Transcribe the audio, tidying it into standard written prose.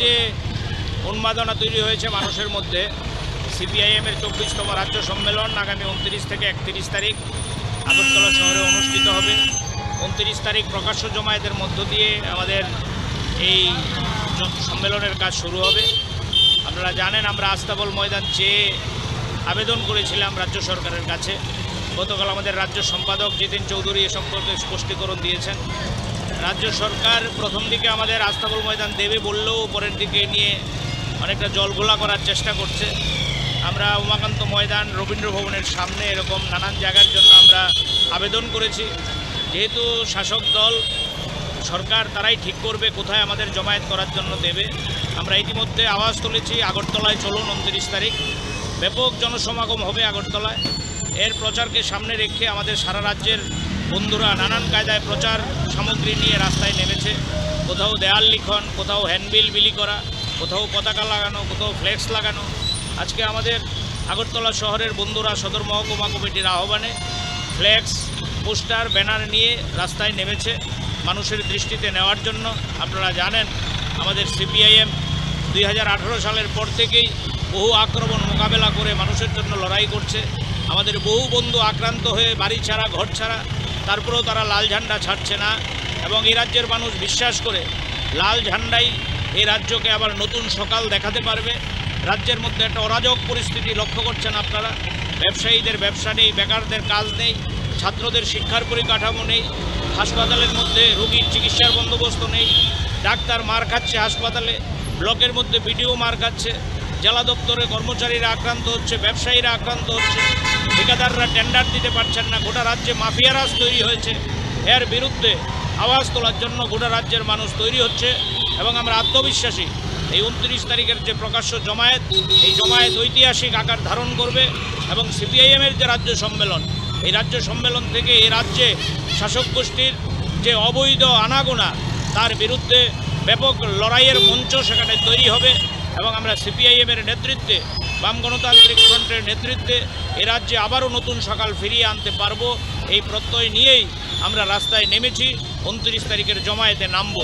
রাজ্যে উন্মাদনা তৈরি হয়েছে মানুষের মধ্যে। সিপিআইএমের 24তম রাজ্য সম্মেলন আগামী 29 থেকে 31 তারিখ আগরতলা শহরে অনুষ্ঠিত হবে। 29 তারিখ প্রকাশ্য জমায়েতের মধ্য দিয়ে আমাদের এই সম্মেলনের কাজ শুরু হবে। আপনারা জানেন আমরা আস্তাবল ময়দান চেয়ে আবেদন করেছিলাম রাজ্য সরকারের কাছে। গতকাল আমাদের রাজ্য সম্পাদক জিতেন চৌধুরী এ সম্পর্কে স্পষ্টীকরণ দিয়েছেন। রাজ্য সরকার প্রথম দিকে আমাদের আস্তাবল ময়দান দেবে বললেও পরের দিকে নিয়ে অনেকটা জলঘোলা করার চেষ্টা করছে। আমরা উমাকান্ত ময়দান, রবীন্দ্র ভবনের সামনে এরকম নানান জায়গার জন্য আমরা আবেদন করেছি। যেহেতু শাসক দল সরকার তারাই ঠিক করবে কোথায় আমাদের জমায়েত করার জন্য দেবে। আমরা ইতিমধ্যে আওয়াজ তুলেছি আগরতলায় চলুন 29 তারিখ ব্যাপক জনসমাগম হবে আগরতলায়। এর প্রচারকে সামনে রেখে আমাদের সারা রাজ্যের বন্ধুরা নানান কায়দায় প্রচার সামগ্রী নিয়ে রাস্তায় নেমেছে। কোথাও দেয়াল লিখন, কোথাও হ্যান্ডবিল বিলি করা, কোথাও পতাকা লাগানো, কোথাও ফ্লেক্স লাগানো। আজকে আমাদের আগরতলা শহরের বন্ধুরা সদর মহকুমা কমিটির আহ্বানে ফ্লেক্স, পোস্টার, ব্যানার নিয়ে রাস্তায় নেমেছে মানুষের দৃষ্টিতে নেওয়ার জন্য। আপনারা জানেন আমাদের সিপিআইএম 2018 সালের পর থেকেই বহু আক্রমণ মোকাবেলা করে মানুষের জন্য লড়াই করছে। আমাদের বহু বন্ধু আক্রান্ত হয়ে বাড়ি ছাড়া, ঘর ছাড়া, তারপরেও তারা লাল ঝান্ডা ছাড়ছে না। এবং এই রাজ্যের মানুষ বিশ্বাস করে লাল ঝান্ডাই এই রাজ্যকে আবার নতুন সকাল দেখাতে পারবে। রাজ্যের মধ্যে একটা অরাজক পরিস্থিতি লক্ষ্য করছেন আপনারা। ব্যবসায়ীদের ব্যবসা নেই, বেকারদের কাজ নেই, ছাত্রদের শিক্ষার পরিকাঠামো নেই, হাসপাতালের মধ্যে রোগীর চিকিৎসার বন্দোবস্ত নেই, ডাক্তার মার খাচ্ছে হাসপাতালে, ব্লকের মধ্যে বিডিও মার খাচ্ছে, জেলা দপ্তরে কর্মচারীরা আক্রান্ত হচ্ছে, ব্যবসায়ীরা আক্রান্ত হচ্ছে, ঠিকাদাররা টেন্ডার দিতে পারছেন না। গোটা রাজ্যে মাফিয়ারাজ তৈরি হয়েছে। এর বিরুদ্ধে আওয়াজ তোলার জন্য গোটা রাজ্যের মানুষ তৈরি হচ্ছে এবং আমরা আত্মবিশ্বাসী এই 29 তারিখের যে প্রকাশ্য জমায়েত, এই জমায়েত ঐতিহাসিক আকার ধারণ করবে এবং সিপিআইএমের যে রাজ্য সম্মেলন, এই রাজ্য সম্মেলন থেকে এই রাজ্যে শাসক গোষ্ঠীর যে অবৈধ আনাগোনা তার বিরুদ্ধে ব্যাপক লড়াইয়ের মঞ্চ সেখানে তৈরি হবে। এবং আমরা সিপিআইএমের নেতৃত্বে, বাম গণতান্ত্রিক ফ্রন্টের নেতৃত্বে এ রাজ্যে আবারও নতুন সকাল ফিরিয়ে আনতে পারবো এই প্রত্যয় নিয়েই আমরা রাস্তায় নেমেছি। 29 তারিখের জমায়েতে নামব।